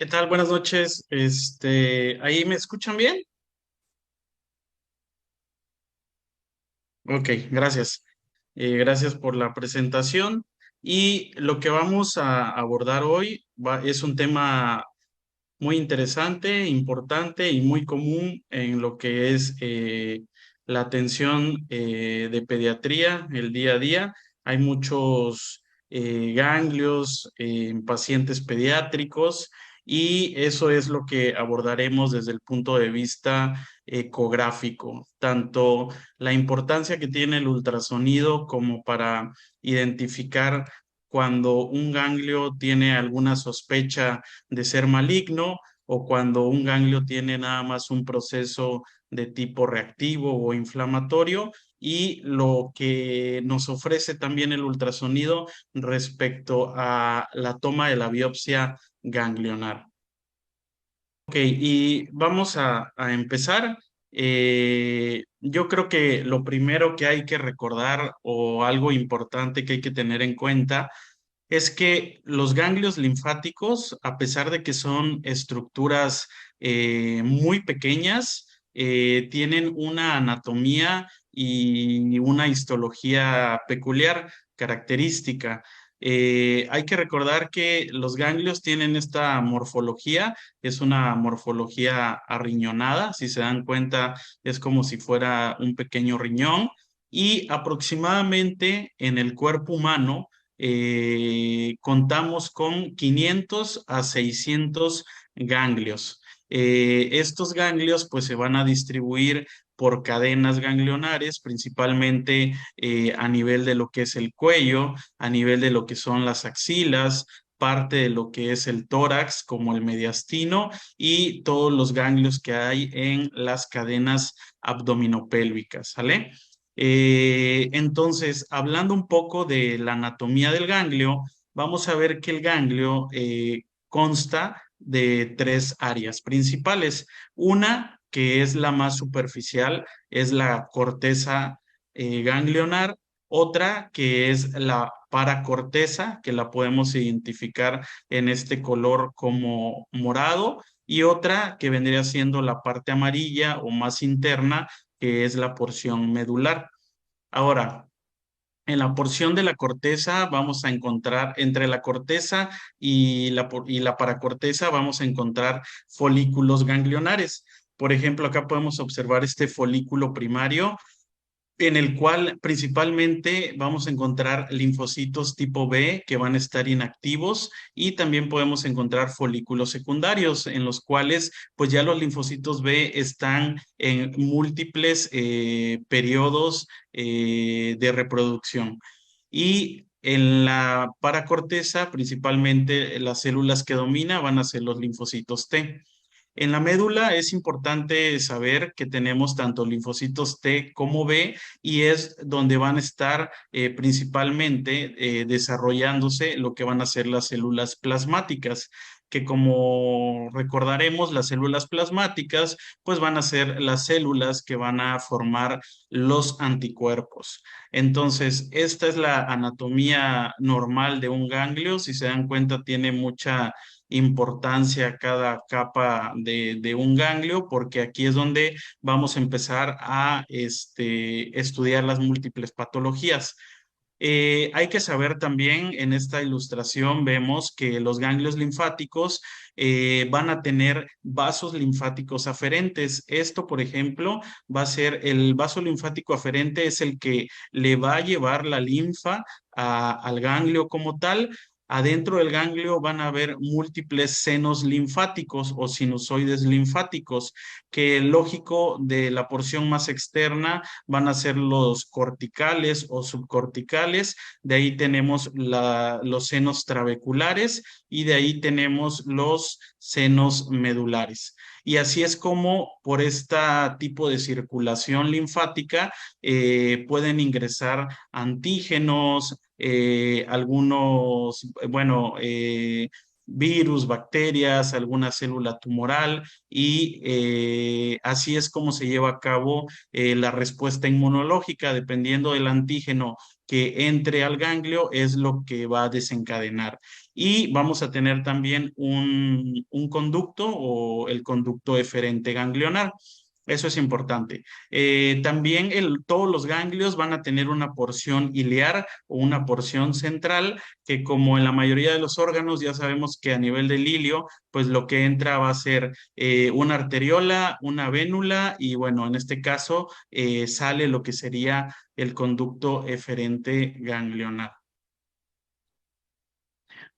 ¿Qué tal? Buenas noches. ¿Ahí me escuchan bien? Ok, gracias. Gracias por la presentación. Y lo que vamos a abordar hoy es un tema muy interesante, importante y muy común en lo que es la atención de pediatría el día a día. Hay muchos ganglios en pacientes pediátricos y eso es lo que abordaremos desde el punto de vista ecográfico, tanto la importancia que tiene el ultrasonido como para identificar cuando un ganglio tiene alguna sospecha de ser maligno o cuando un ganglio tiene nada más un proceso de tipo reactivo o inflamatorio y lo que nos ofrece también el ultrasonido respecto a la toma de la biopsia ganglionar. Ok, y vamos a empezar. Yo creo que lo primero que hay que recordar o algo importante que hay que tener en cuenta es que los ganglios linfáticos, a pesar de que son estructuras muy pequeñas, tienen una anatomía y una histología peculiar, característica. Hay que recordar que los ganglios tienen esta morfología, es una morfología arriñonada, si se dan cuenta, es como si fuera un pequeño riñón y aproximadamente en el cuerpo humano contamos con 500 a 600 ganglios. Estos ganglios pues se van a distribuir por cadenas ganglionares, principalmente a nivel de lo que es el cuello, a nivel de lo que son las axilas, parte de lo que es el tórax, como el mediastino, y todos los ganglios que hay en las cadenas abdominopélvicas, ¿sale? Entonces, hablando un poco de la anatomía del ganglio, vamos a ver que el ganglio consta de tres áreas principales. Una, que es la más superficial, es la corteza ganglionar. Otra, que es la paracorteza, que la podemos identificar en este color como morado. Y otra, que vendría siendo la parte amarilla o más interna, que es la porción medular. Ahora, en la porción de la corteza vamos a encontrar, entre la corteza y la paracorteza, vamos a encontrar folículos ganglionares. Por ejemplo, acá podemos observar este folículo primario en el cual principalmente vamos a encontrar linfocitos tipo B que van a estar inactivos y también podemos encontrar folículos secundarios en los cuales pues ya los linfocitos B están en múltiples periodos de reproducción. Y en la paracorteza, principalmente las células que domina van a ser los linfocitos T. En la médula es importante saber que tenemos tanto linfocitos T como B y es donde van a estar principalmente desarrollándose lo que van a ser las células plasmáticas, que como recordaremos, las células plasmáticas pues van a ser las células que van a formar los anticuerpos. Entonces, esta es la anatomía normal de un ganglio. Si se dan cuenta, tiene mucha importancia cada capa de un ganglio, porque aquí es donde vamos a empezar a estudiar las múltiples patologías. Hay que saber también, en esta ilustración vemos que los ganglios linfáticos van a tener vasos linfáticos aferentes. Esto, por ejemplo, va a ser el vaso linfático aferente, es el que le va a llevar la linfa al ganglio como tal. Adentro del ganglio van a haber múltiples senos linfáticos o sinusoides linfáticos, que lógico de la porción más externa van a ser los corticales o subcorticales, de ahí tenemos los senos trabeculares y de ahí tenemos los senos medulares. Y así es como por este tipo de circulación linfática pueden ingresar antígenos, algunos, bueno, virus, bacterias, alguna célula tumoral y así es como se lleva a cabo la respuesta inmunológica, dependiendo del antígeno que entre al ganglio, es lo que va a desencadenar. y vamos a tener también un conducto o el conducto eferente ganglionar. Eso es importante. También todos los ganglios van a tener una porción iliar o una porción central, que como en la mayoría de los órganos, ya sabemos que a nivel del ilio, pues lo que entra va a ser una arteriola, una vénula y bueno, en este caso sale lo que sería el conducto eferente ganglionar.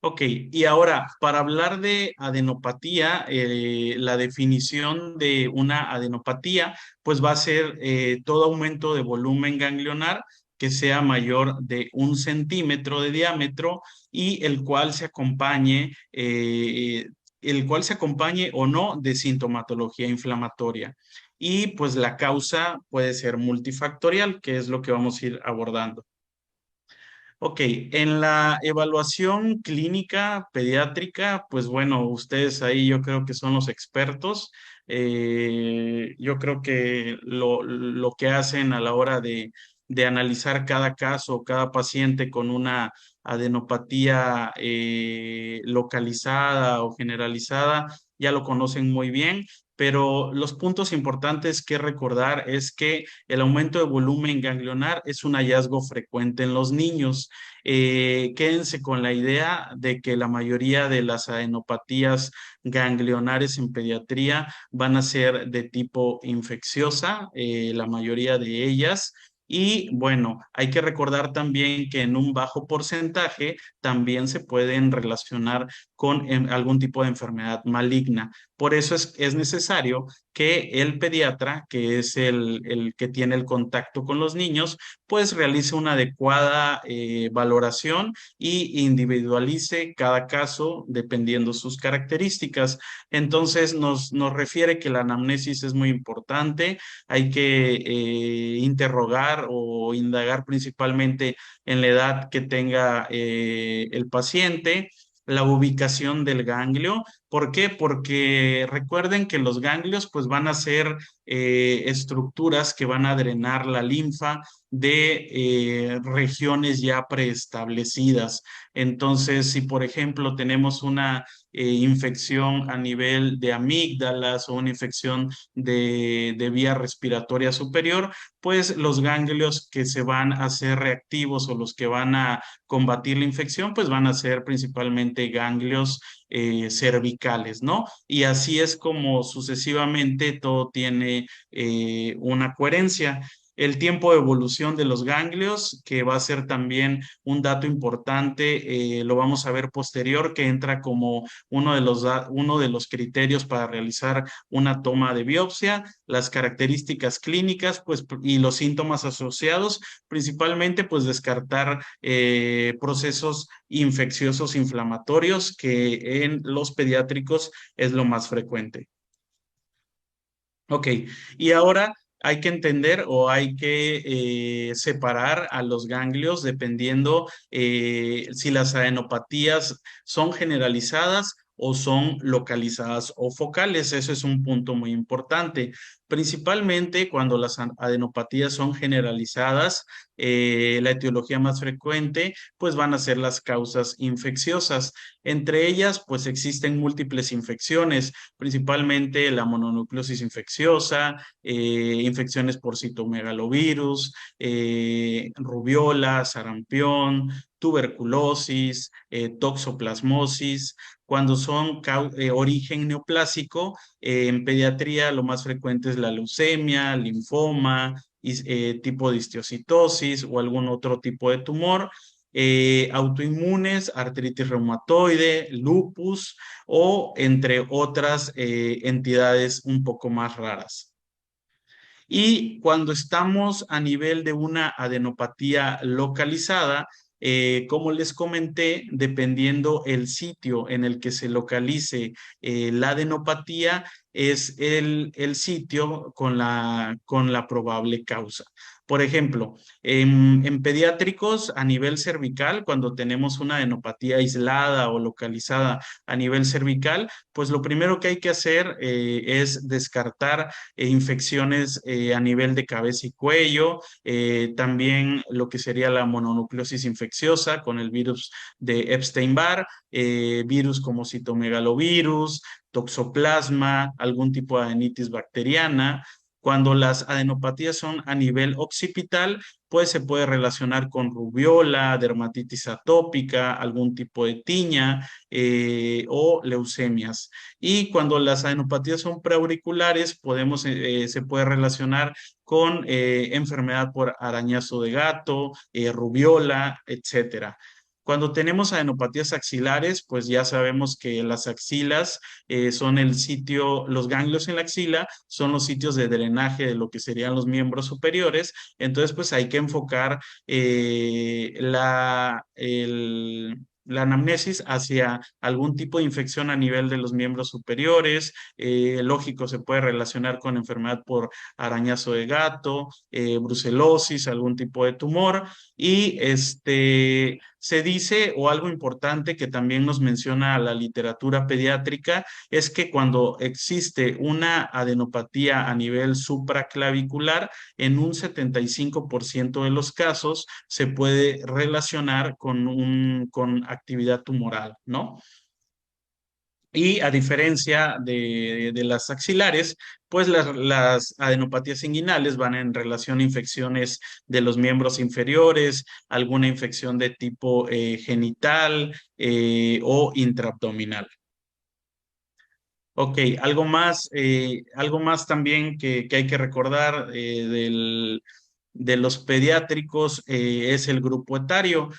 Ok, y ahora, para hablar de adenopatía, la definición de una adenopatía, pues va a ser todo aumento de volumen ganglionar que sea mayor de 1 centímetro de diámetro y el cual se acompañe o no de sintomatología inflamatoria. Y pues la causa puede ser multifactorial, que es lo que vamos a ir abordando. Ok, en la evaluación clínica pediátrica, pues bueno, ustedes ahí yo creo que son los expertos. Yo creo que lo que hacen a la hora de analizar cada caso, cada paciente con una adenopatía localizada o generalizada, ya lo conocen muy bien. Pero los puntos importantes que recordar es que el aumento de volumen ganglionar es un hallazgo frecuente en los niños. Quédense con la idea de que la mayoría de las adenopatías ganglionares en pediatría van a ser de tipo infecciosa, la mayoría de ellas. Y bueno, hay que recordar también que en un bajo porcentaje también se pueden relacionar con algún tipo de enfermedad maligna. Por eso es necesario que el pediatra, que es el que tiene el contacto con los niños, pues realice una adecuada valoración y individualice cada caso dependiendo sus características. Entonces nos refiere que la anamnesis es muy importante, hay que interrogar o indagar principalmente en la edad que tenga el paciente, la ubicación del ganglio. ¿Por qué? Porque recuerden que los ganglios pues van a ser estructuras que van a drenar la linfa de regiones ya preestablecidas. Entonces, si por ejemplo tenemos una infección a nivel de amígdalas o una infección de vía respiratoria superior, pues los ganglios que se van a hacer reactivos o los que van a combatir la infección, pues van a ser principalmente ganglios cervicales, ¿no? Y así es como sucesivamente todo tiene una coherencia. El tiempo de evolución de los ganglios, que va a ser también un dato importante, lo vamos a ver posterior, que entra como uno de los criterios para realizar una toma de biopsia, las características clínicas, pues, y los síntomas asociados, principalmente, pues, descartar procesos infecciosos inflamatorios, que en los pediátricos es lo más frecuente. Ok, y ahora hay que entender o hay que separar a los ganglios dependiendo si las adenopatías son generalizadas o son localizadas o focales. Eso es un punto muy importante. Principalmente cuando las adenopatías son generalizadas, la etiología más frecuente pues van a ser las causas infecciosas. Entre ellas pues existen múltiples infecciones, principalmente la mononucleosis infecciosa, infecciones por citomegalovirus, rubiola, sarampión, tuberculosis, toxoplasmosis. Cuando son origen neoplásico, en pediatría lo más frecuente es la leucemia, linfoma, tipo de histiocytosis o algún otro tipo de tumor. Autoinmunes, artritis reumatoide, lupus o entre otras entidades un poco más raras. Y cuando estamos a nivel de una adenopatía localizada, como les comenté, dependiendo el sitio en el que se localice la adenopatía, es el sitio con la probable causa. Por ejemplo, en pediátricos a nivel cervical, cuando tenemos una adenopatía aislada o localizada a nivel cervical, pues lo primero que hay que hacer es descartar infecciones a nivel de cabeza y cuello, también lo que sería la mononucleosis infecciosa con el virus de Epstein-Barr, virus como citomegalovirus, toxoplasma, algún tipo de adenitis bacteriana. Cuando las adenopatías son a nivel occipital, pues se puede relacionar con rubiola, dermatitis atópica, algún tipo de tiña o leucemias. Y cuando las adenopatías son preauriculares, se puede relacionar con enfermedad por arañazo de gato, rubiola, etcétera. Cuando tenemos adenopatías axilares, pues ya sabemos que las axilas son el sitio, los ganglios en la axila son los sitios de drenaje de lo que serían los miembros superiores. Entonces, pues hay que enfocar la anamnesis hacia algún tipo de infección a nivel de los miembros superiores. Lógico, se puede relacionar con enfermedad por arañazo de gato, brucelosis, algún tipo de tumor. Y se dice, o algo importante que también nos menciona la literatura pediátrica, es que cuando existe una adenopatía a nivel supraclavicular, en un 75% de los casos se puede relacionar con actividad tumoral, ¿no? Y a diferencia de las axilares, pues las adenopatías inguinales van en relación a infecciones de los miembros inferiores, alguna infección de tipo genital o intraabdominal. Ok, algo más también que hay que recordar de los pediátricos es el grupo etario.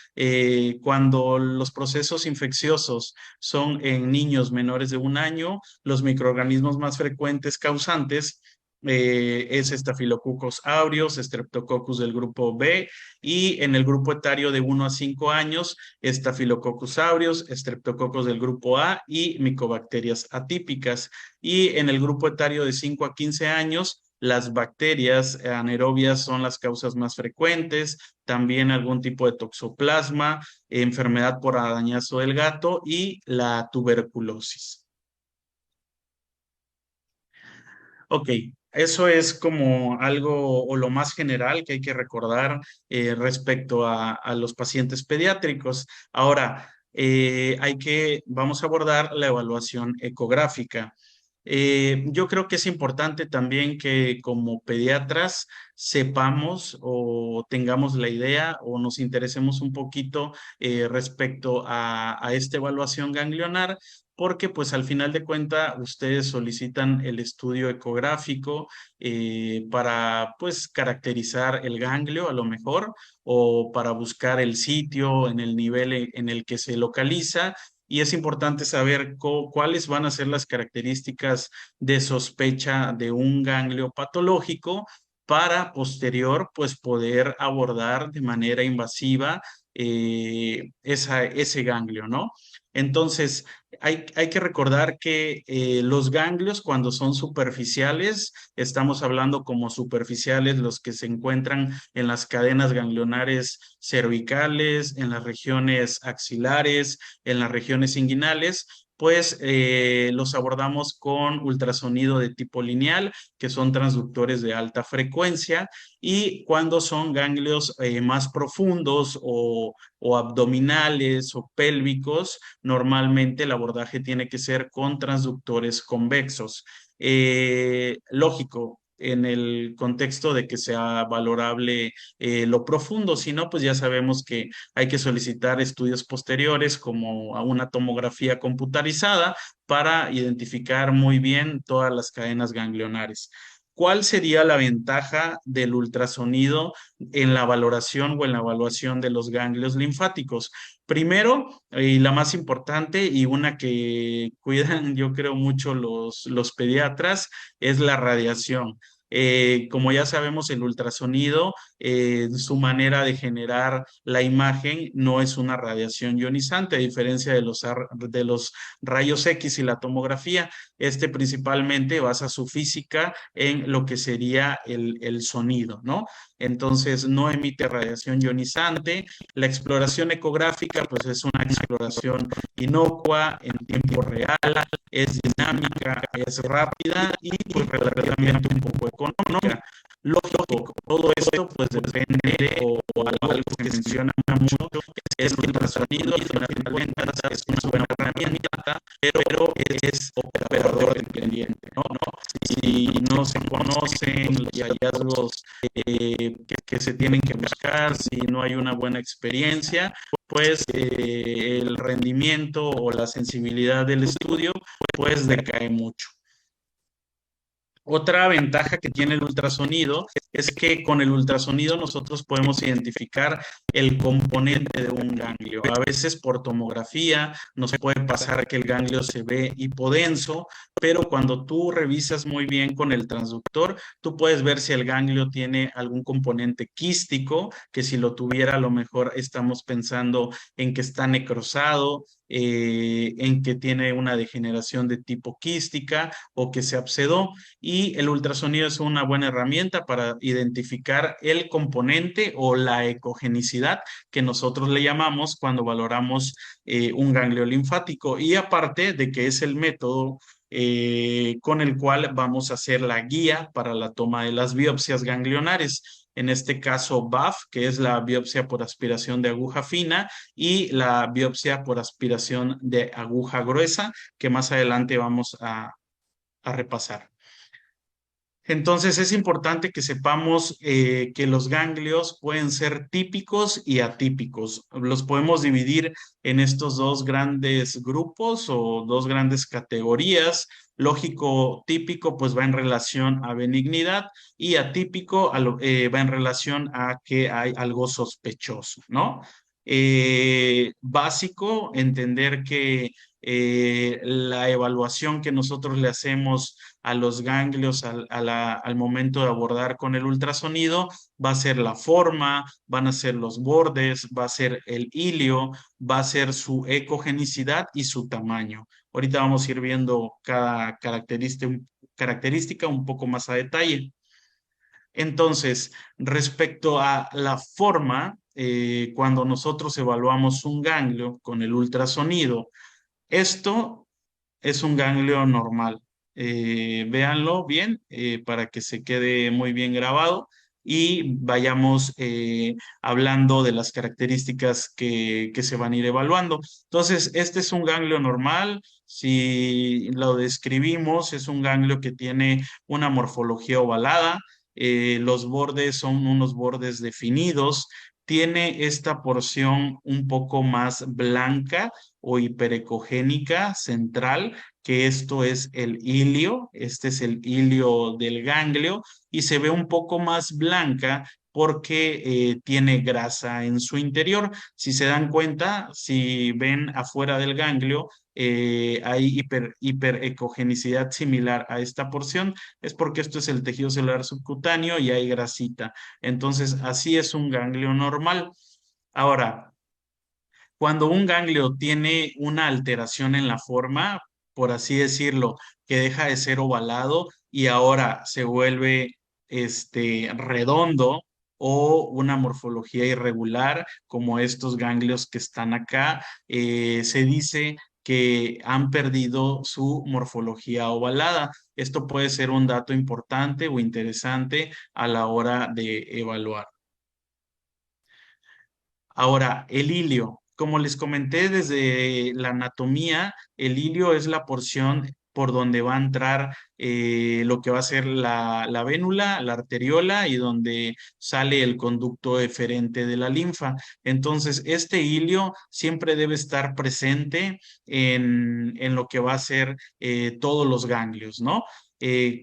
Cuando los procesos infecciosos son en niños menores de 1 año, los microorganismos más frecuentes causantes es Staphylococcus aureus, Streptococcus del grupo B, y en el grupo etario de 1 a 5 años, Staphylococcus aureus, Streptococcus del grupo A y micobacterias atípicas. Y en el grupo etario de 5 a 15 años, las bacterias anaerobias son las causas más frecuentes, también algún tipo de toxoplasma, enfermedad por arañazo del gato y la tuberculosis. Ok, eso es como algo o lo más general que hay que recordar respecto a los pacientes pediátricos. Ahora, vamos a abordar la evaluación ecográfica. Yo creo que es importante también que como pediatras sepamos o tengamos la idea o nos interesemos un poquito respecto a esta evaluación ganglionar, porque pues al final de cuentas ustedes solicitan el estudio ecográfico para pues caracterizar el ganglio a lo mejor o para buscar el sitio en el nivel en el que se localiza. Y es importante saber cuáles van a ser las características de sospecha de un ganglio patológico para posterior pues poder abordar de manera invasiva ese ganglio, ¿no? Entonces, hay que recordar que los ganglios cuando son superficiales, estamos hablando como superficiales los que se encuentran en las cadenas ganglionares cervicales, en las regiones axilares, en las regiones inguinales, pues los abordamos con ultrasonido de tipo lineal, que son transductores de alta frecuencia, y cuando son ganglios más profundos o abdominales o pélvicos, normalmente el abordaje tiene que ser con transductores convexos. Lógico, en el contexto de que sea valorable lo profundo, si no, pues ya sabemos que hay que solicitar estudios posteriores como a una tomografía computarizada para identificar muy bien todas las cadenas ganglionares. ¿Cuál sería la ventaja del ultrasonido en la valoración o en la evaluación de los ganglios linfáticos? Primero, y la más importante y una que cuidan, yo creo, mucho los pediatras, es la radiación. Como ya sabemos, el ultrasonido, su manera de generar la imagen no es una radiación ionizante, a diferencia de los rayos X y la tomografía. Este principalmente basa su física en lo que sería el sonido, ¿no? entonces no emite radiación ionizante. La exploración ecográfica pues es una exploración inocua, en tiempo real, es dinámica, es rápida y pues relativamente un poco económica. Lógico, todo esto pues depende o algo que se menciona mucho es que el ultrasonido, al final de cuentas, es una buena herramienta, pero es operador dependiente, ¿no? Si no se conocen los hallazgos que se tienen que buscar, si no hay una buena experiencia, pues el rendimiento o la sensibilidad del estudio pues decae mucho. Otra ventaja que tiene el ultrasonido es que con el ultrasonido nosotros podemos identificar el componente de un ganglio. A veces por tomografía nos puede pasar que el ganglio se ve hipodenso, pero cuando tú revisas muy bien con el transductor, tú puedes ver si el ganglio tiene algún componente quístico, que si lo tuviera a lo mejor estamos pensando en que está necrosado, en que tiene una degeneración de tipo quística o que se abscedó, y el ultrasonido es una buena herramienta para identificar el componente o la ecogenicidad que nosotros le llamamos cuando valoramos un ganglio linfático, y aparte de que es el método con el cual vamos a hacer la guía para la toma de las biopsias ganglionares. En este caso, BAF, que es la biopsia por aspiración de aguja fina, y la biopsia por aspiración de aguja gruesa, que más adelante vamos a repasar. Entonces es importante que sepamos que los ganglios pueden ser típicos y atípicos. Los podemos dividir en estos dos grandes grupos o dos grandes categorías. Lógico, típico, pues va en relación a benignidad, y atípico va en relación a que hay algo sospechoso, ¿no? Básico, entender que la evaluación que nosotros le hacemos a los ganglios al momento de abordar con el ultrasonido va a ser la forma, van a ser los bordes, va a ser el hilio, va a ser su ecogenicidad y su tamaño. Ahorita vamos a ir viendo cada característica un poco más a detalle. Entonces, respecto a la forma, cuando nosotros evaluamos un ganglio con el ultrasonido, esto es un ganglio normal. Véanlo bien para que se quede muy bien grabado y vayamos hablando de las características que se van a ir evaluando. Entonces, este es un ganglio normal. Si lo describimos, es un ganglio que tiene una morfología ovalada. Los bordes son unos bordes definidos. Tiene esta porción un poco más blanca o hiperecogénica central, que esto es el hilio, este es el hilio del ganglio, y se ve un poco más blanca porque tiene grasa en su interior. Si se dan cuenta, si ven afuera del ganglio, hay hiperecogenicidad similar a esta porción, es porque esto es el tejido celular subcutáneo y hay grasita. Entonces, así es un ganglio normal. Ahora, cuando un ganglio tiene una alteración en la forma, por así decirlo, que deja de ser ovalado y ahora se vuelve redondo, o una morfología irregular, como estos ganglios que están acá, se dice que han perdido su morfología ovalada. Esto puede ser un dato importante o interesante a la hora de evaluar. Ahora, el hilio. Como les comenté desde la anatomía, el hilio es la porción por donde va a entrar lo que va a ser la vénula, la arteriola, y donde sale el conducto eferente de la linfa. Entonces, este hilio siempre debe estar presente en lo que va a ser todos los ganglios, ¿no?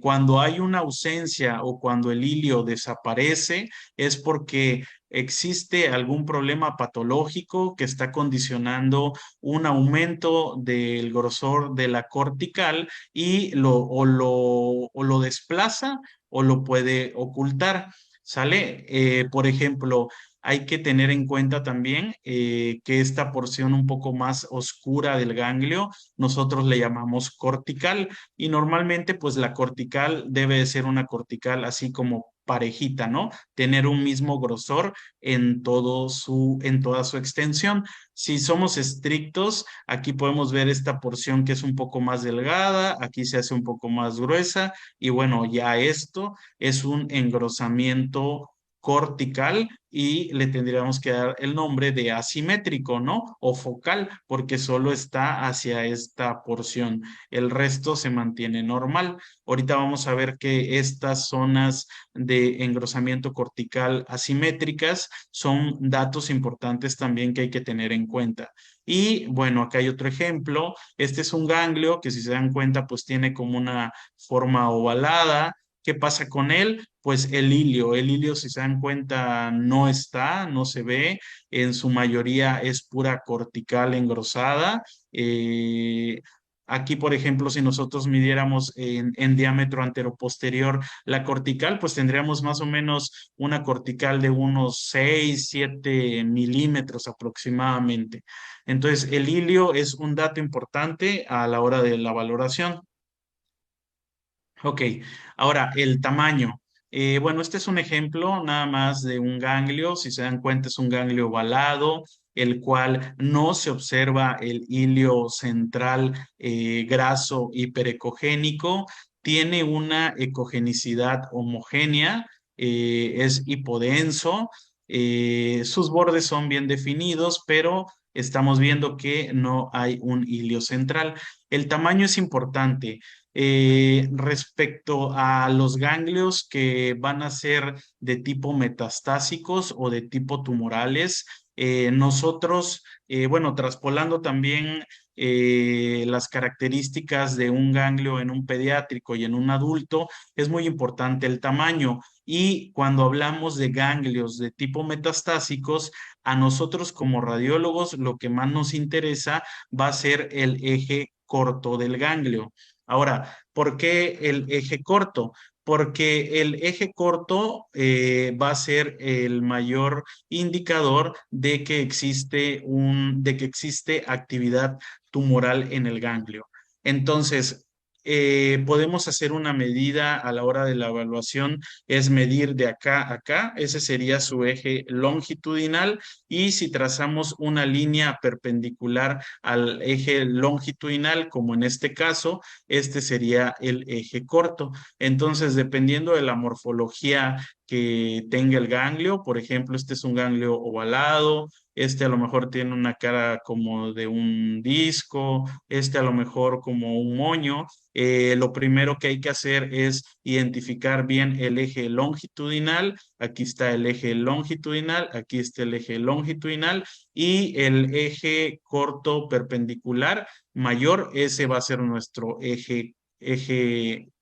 Cuando hay una ausencia o cuando el hilio desaparece, es porque existe algún problema patológico que está condicionando un aumento del grosor de la cortical, y o lo desplaza o lo puede ocultar. ¿Sale? Por ejemplo, hay que tener en cuenta también que esta porción un poco más oscura del ganglio nosotros le llamamos cortical, y normalmente pues la cortical debe de ser una cortical así como parejita, ¿no? Tener un mismo grosor en toda su extensión. Si somos estrictos, aquí podemos ver esta porción que es un poco más delgada, aquí se hace un poco más gruesa y bueno, ya esto es un engrosamiento cortical y le tendríamos que dar el nombre de asimétrico, ¿no? O focal, porque solo está hacia esta porción. El resto se mantiene normal. Ahorita vamos a ver que estas zonas de engrosamiento cortical asimétricas son datos importantes también que hay que tener en cuenta. Y bueno, acá hay otro ejemplo. Este es un ganglio que si se dan cuenta, pues tiene como una forma ovalada. ¿Qué pasa con él? Pues el hilio, si se dan cuenta, no está, no se ve. En su mayoría es pura cortical engrosada. Eh, Aquí, por ejemplo, si nosotros midiéramos en diámetro anteroposterior la cortical, pues tendríamos más o menos una cortical de unos 6, 7 milímetros aproximadamente. Entonces, el hilio es un dato importante a la hora de la valoración. Ok, ahora el tamaño. Bueno, este es un ejemplo nada más de un ganglio. Si se dan cuenta, es un ganglio ovalado, el cual no se observa el hilio central graso hiperecogénico. Tiene una ecogenicidad homogénea, es hipodenso. Sus bordes son bien definidos, pero estamos viendo que no hay un hilio central. El tamaño es importante. Respecto a los ganglios que van a ser de tipo metastásicos o de tipo tumorales, nosotros, bueno, traspolando también las características de un ganglio en un pediátrico y en un adulto, es muy importante el tamaño. Y cuando hablamos de ganglios de tipo metastásicos, a nosotros como radiólogos lo que más nos interesa va a ser el eje corto del ganglio. Ahora, ¿por qué el eje corto? Porque el eje corto va a ser el mayor indicador de que existe actividad tumoral en el ganglio. Entonces, podemos hacer una medida a la hora de la evaluación, es medir de acá a acá, ese sería su eje longitudinal, y si trazamos una línea perpendicular al eje longitudinal, como en este caso, este sería el eje corto. Entonces, dependiendo de la morfología que tenga el ganglio, por ejemplo, este es un ganglio ovalado, este a lo mejor tiene una cara como de un disco, este a lo mejor como un moño. Lo primero que hay que hacer es identificar bien el eje longitudinal. Aquí está el eje longitudinal, aquí está el eje longitudinal y el eje corto perpendicular mayor, ese va a ser nuestro eje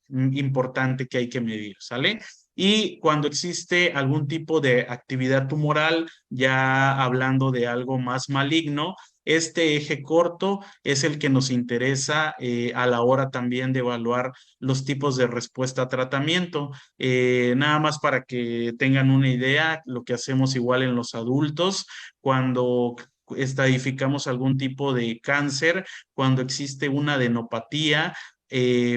importante que hay que medir, ¿sale? Y cuando existe algún tipo de actividad tumoral, ya hablando de algo más maligno, este eje corto es el que nos interesa a la hora también de evaluar los tipos de respuesta a tratamiento. Nada más para que tengan una idea, lo que hacemos igual en los adultos, cuando estadificamos algún tipo de cáncer, cuando existe una adenopatía,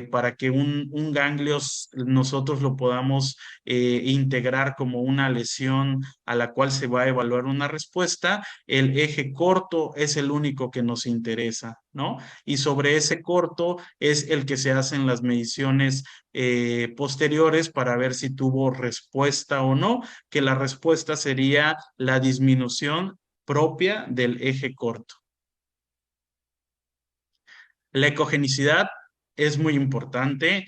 para que un ganglio nosotros lo podamos integrar como una lesión a la cual se va a evaluar una respuesta, el eje corto es el único que nos interesa, ¿no? Y sobre ese corto es el que se hacen las mediciones posteriores para ver si tuvo respuesta o no, que la respuesta sería la disminución propia del eje corto. La ecogenicidad es muy importante.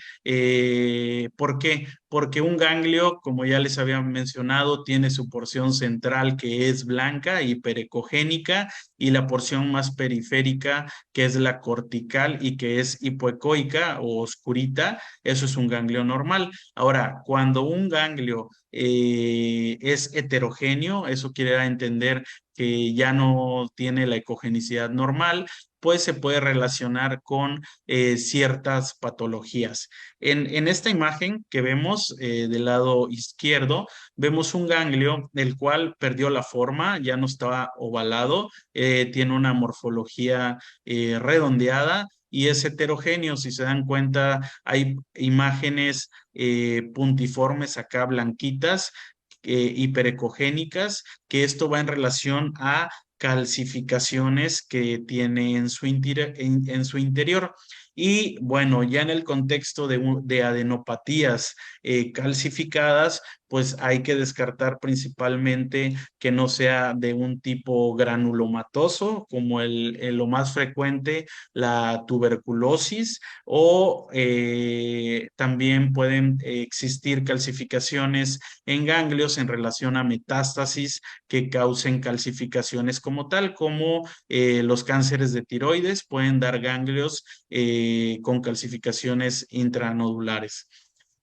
¿Por qué? Porque un ganglio, como ya les había mencionado, tiene su porción central que es blanca, hiperecogénica, y la porción más periférica, que es la cortical y que es hipoecoica o oscurita, eso es un ganglio normal. Ahora, cuando un ganglio es heterogéneo, eso quiere dar a entender que ya no tiene la ecogenicidad normal, pues se puede relacionar con ciertas patologías. En esta imagen que vemos del lado izquierdo, vemos un ganglio el cual perdió la forma, ya no estaba ovalado, tiene una morfología redondeada. y es heterogéneo. Si se dan cuenta, hay imágenes puntiformes acá, blanquitas, hiperecogénicas, que esto va en relación a calcificaciones que tiene en su, en su interior. Y bueno, ya en el contexto de adenopatías calcificadas, pues hay que descartar principalmente que no sea de un tipo granulomatoso, como lo más frecuente, la tuberculosis, o también pueden existir calcificaciones en ganglios en relación a metástasis que causen calcificaciones como tal, como los cánceres de tiroides pueden dar ganglios con calcificaciones intranodulares.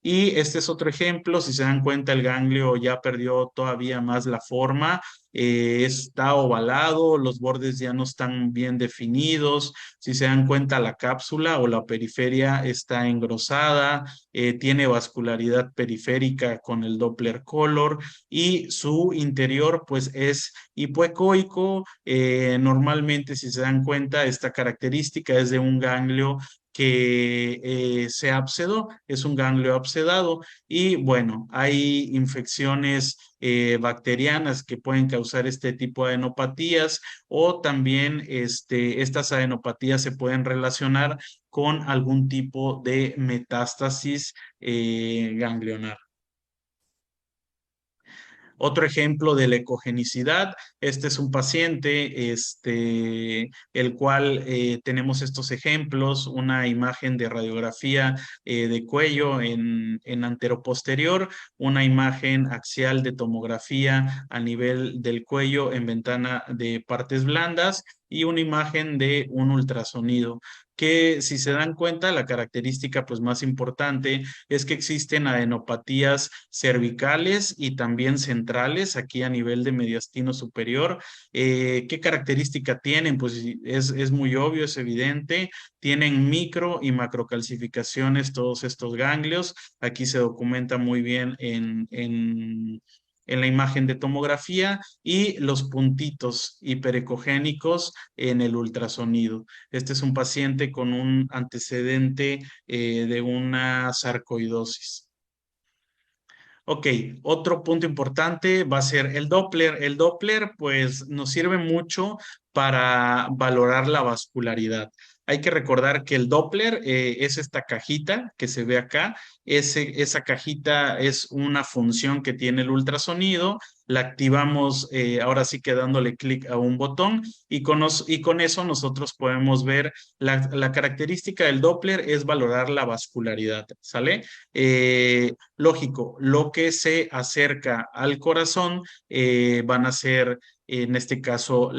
Y este es otro ejemplo, si se dan cuenta, el ganglio ya perdió todavía más la forma, está ovalado, los bordes ya no están bien definidos, si se dan cuenta, la cápsula o la periferia está engrosada, tiene vascularidad periférica con el Doppler color y su interior pues es hipoecoico. Normalmente, si se dan cuenta, esta característica es de un ganglio que se abscedó, es un ganglio abscedado y bueno, hay infecciones bacterianas que pueden causar este tipo de adenopatías o también estas adenopatías se pueden relacionar con algún tipo de metástasis ganglionar. Otro ejemplo de la ecogenicidad, este es un paciente, el cual tenemos estos ejemplos, una imagen de radiografía de cuello en anteroposterior, una imagen axial de tomografía a nivel del cuello en ventana de partes blandas y una imagen de un ultrasonido que si se dan cuenta, la característica pues más importante es que existen adenopatías cervicales y también centrales aquí a nivel de mediastino superior. ¿Qué característica tienen? Pues es muy obvio, es evidente. Tienen micro y macrocalcificaciones todos estos ganglios. Aquí se documenta muy bien en la imagen de tomografía y los puntitos hiperecogénicos en el ultrasonido. Este es un paciente con un antecedente de una sarcoidosis. Ok, otro punto importante va a ser el Doppler. El Doppler, pues, nos sirve mucho para valorar la vascularidad. Hay que recordar que el Doppler es esta cajita que se ve acá. Esa cajita es una función que tiene el ultrasonido. La activamos ahora sí que dándole clic a un botón y con eso nosotros podemos ver la característica del Doppler es valorar la vascularidad, ¿sale? Lógico, lo que se acerca al corazón van a ser, en este caso,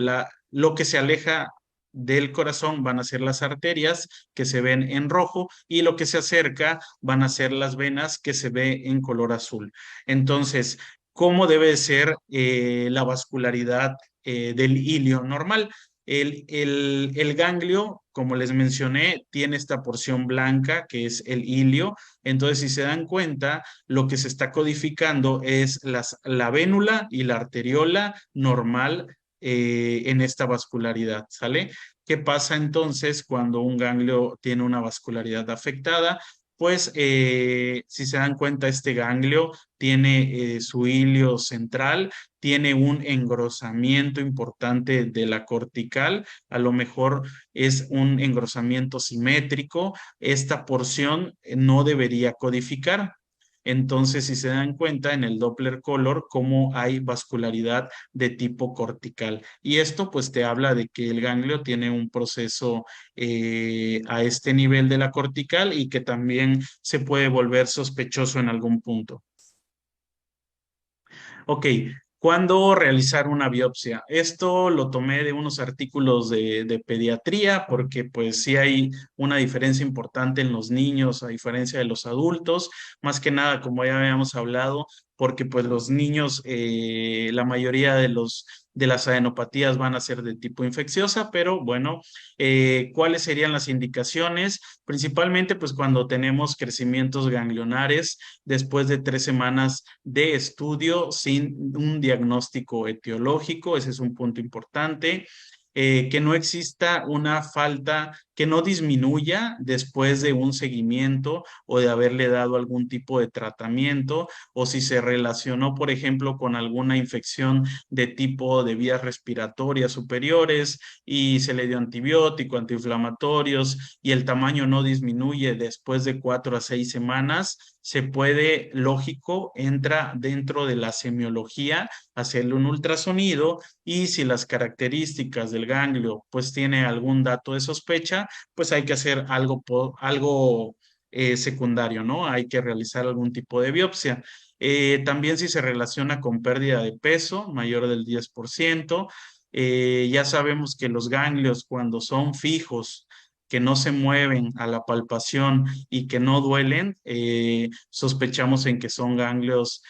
lo que se aleja del corazón van a ser las arterias que se ven en rojo y lo que se acerca van a ser las venas que se ve en color azul. Entonces, ¿cómo debe ser la vascularidad del hilio normal? El ganglio, como les mencioné, tiene esta porción blanca que es el hilio. Entonces, si se dan cuenta, lo que se está codificando es la vénula y la arteriola normal en esta vascularidad, ¿sale? ¿Qué pasa entonces cuando un ganglio tiene una vascularidad afectada? Pues si se dan cuenta, este ganglio tiene su hilio central, tiene un engrosamiento importante de la cortical, a lo mejor es un engrosamiento simétrico, esta porción no debería codificar. Entonces, si se dan cuenta en el Doppler color, cómo hay vascularidad de tipo cortical. Y esto pues te habla de que el ganglio tiene un proceso a este nivel de la cortical y que también se puede volver sospechoso en algún punto. Ok, ¿cuándo realizar una biopsia? Esto lo tomé de unos artículos de pediatría porque pues sí hay una diferencia importante en los niños a diferencia de los adultos, más que nada como ya habíamos hablado, porque pues los niños, la mayoría de las adenopatías van a ser de tipo infecciosa, pero bueno, ¿cuáles serían las indicaciones? Principalmente pues cuando tenemos crecimientos ganglionares después de 3 semanas de estudio sin un diagnóstico etiológico, ese es un punto importante. Que no exista una falta que no disminuya después de un seguimiento o de haberle dado algún tipo de tratamiento, o si se relacionó, por ejemplo, con alguna infección de tipo de vías respiratorias superiores y se le dio antibiótico, antiinflamatorios y el tamaño no disminuye después de 4 a 6 semanas, se puede, lógico, entra dentro de la semiología, hacerle un ultrasonido y si las características del ganglio pues tiene algún dato de sospecha, pues hay que hacer algo secundario, ¿no? Hay que realizar algún tipo de biopsia. También si se relaciona con pérdida de peso mayor del 10%, ya sabemos que los ganglios cuando son fijos, que no se mueven a la palpación y que no duelen, sospechamos en que son ganglios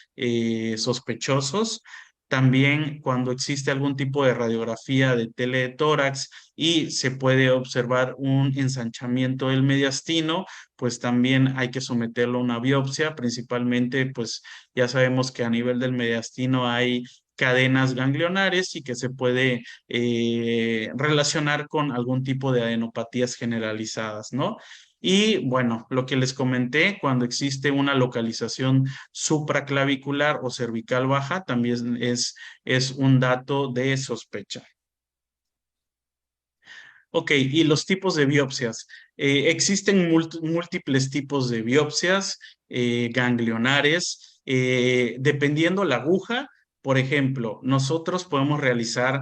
sospechosos. También cuando existe algún tipo de radiografía de teletórax y se puede observar un ensanchamiento del mediastino, pues también hay que someterlo a una biopsia. Principalmente, pues ya sabemos que a nivel del mediastino hay cadenas ganglionares y que se puede relacionar con algún tipo de adenopatías generalizadas, ¿no? Y bueno, lo que les comenté, cuando existe una localización supraclavicular o cervical baja, también es un dato de sospecha. Ok, y los tipos de biopsias. Existen múltiples tipos de biopsias ganglionares, dependiendo la aguja. Por ejemplo, nosotros podemos realizar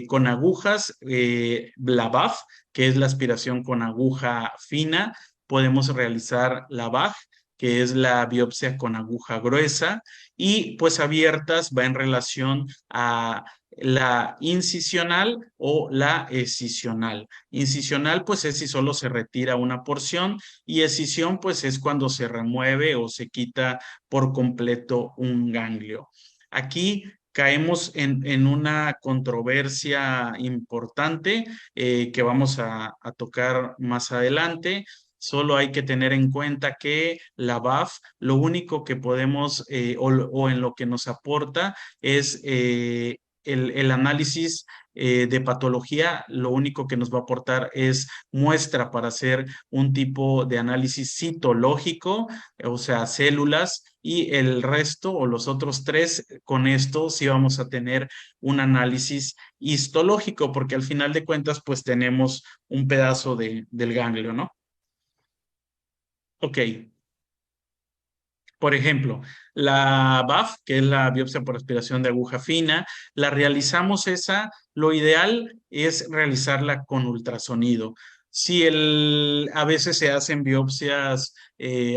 con agujas la BAF, que es la aspiración con aguja fina. Podemos realizar la BAG, que es la biopsia con aguja gruesa. Y pues abiertas va en relación a la incisional o la escisional. Incisional, pues es si solo se retira una porción y escisión, pues es cuando se remueve o se quita por completo un ganglio. Aquí caemos en una controversia importante que vamos a tocar más adelante. Solo hay que tener en cuenta que la BAF, lo único que podemos o en lo que nos aporta es el análisis de patología, lo único que nos va a aportar es muestra para hacer un tipo de análisis citológico, o sea, células, y el resto o los otros tres, con esto sí vamos a tener un análisis histológico, porque al final de cuentas, pues tenemos un pedazo del ganglio, ¿no? Ok, por ejemplo, la BAF, que es la biopsia por aspiración de aguja fina, la realizamos esa, lo ideal es realizarla con ultrasonido. Si a veces se hacen biopsias,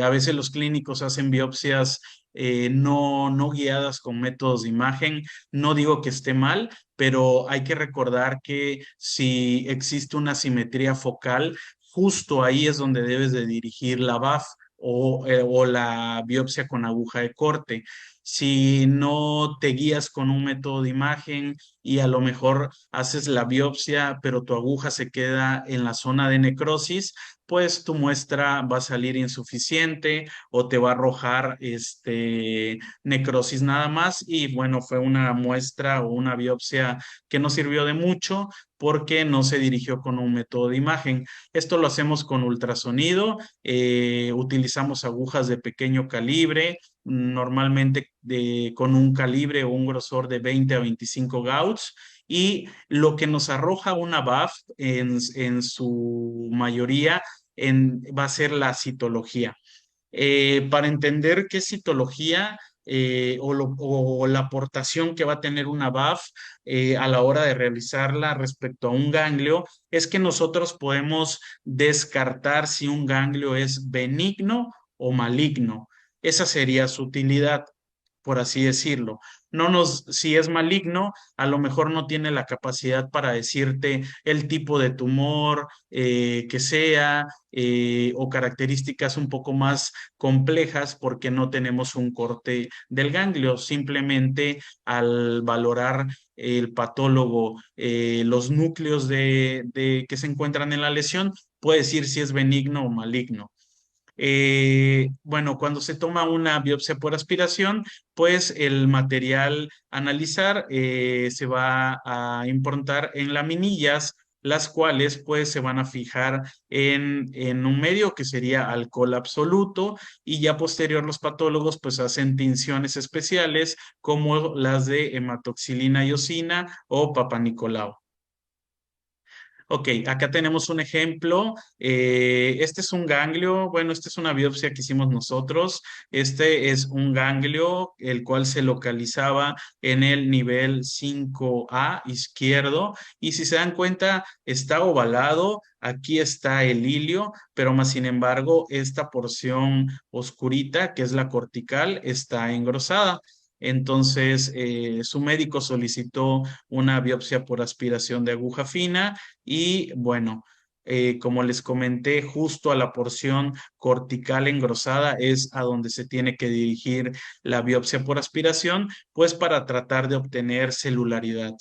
a veces los clínicos hacen biopsias no guiadas con métodos de imagen, no digo que esté mal, pero hay que recordar que si existe una simetría focal, justo ahí es donde debes de dirigir la BAF o la biopsia con aguja de corte. Si no te guías con un método de imagen y a lo mejor haces la biopsia, pero tu aguja se queda en la zona de necrosis, pues tu muestra va a salir insuficiente o te va a arrojar necrosis nada más. Y bueno, fue una muestra o una biopsia que no sirvió de mucho porque no se dirigió con un método de imagen. Esto lo hacemos con ultrasonido, utilizamos agujas de pequeño calibre, normalmente con un calibre o un grosor de 20 a 25 gauss. Y lo que nos arroja una BAF en su mayoría va a ser la citología. Para entender qué citología o la aportación que va a tener una BAF a la hora de realizarla respecto a un ganglio, es que nosotros podemos descartar si un ganglio es benigno o maligno. Esa sería su utilidad, por así decirlo. Si es maligno, a lo mejor no tiene la capacidad para decirte el tipo de tumor que sea o características un poco más complejas porque no tenemos un corte del ganglio. Simplemente al valorar el patólogo los núcleos que se encuentran en la lesión, puede decir si es benigno o maligno. Bueno, cuando se toma una biopsia por aspiración, pues el material a analizar se va a improntar en laminillas las cuales pues se van a fijar en un medio que sería alcohol absoluto y ya posterior los patólogos pues hacen tinciones especiales como las de hematoxilina iosina o papanicolau. Ok, acá tenemos un ejemplo. Este es un ganglio, bueno, esta es una biopsia que hicimos nosotros. Este es un ganglio, el cual se localizaba en el nivel 5A izquierdo. Y si se dan cuenta, está ovalado. Aquí está el hilio, pero más sin embargo, esta porción oscurita, que es la cortical, está engrosada. Entonces, su médico solicitó una biopsia por aspiración de aguja fina y bueno, como les comenté, justo a la porción cortical engrosada es a donde se tiene que dirigir la biopsia por aspiración, pues para tratar de obtener celularidad.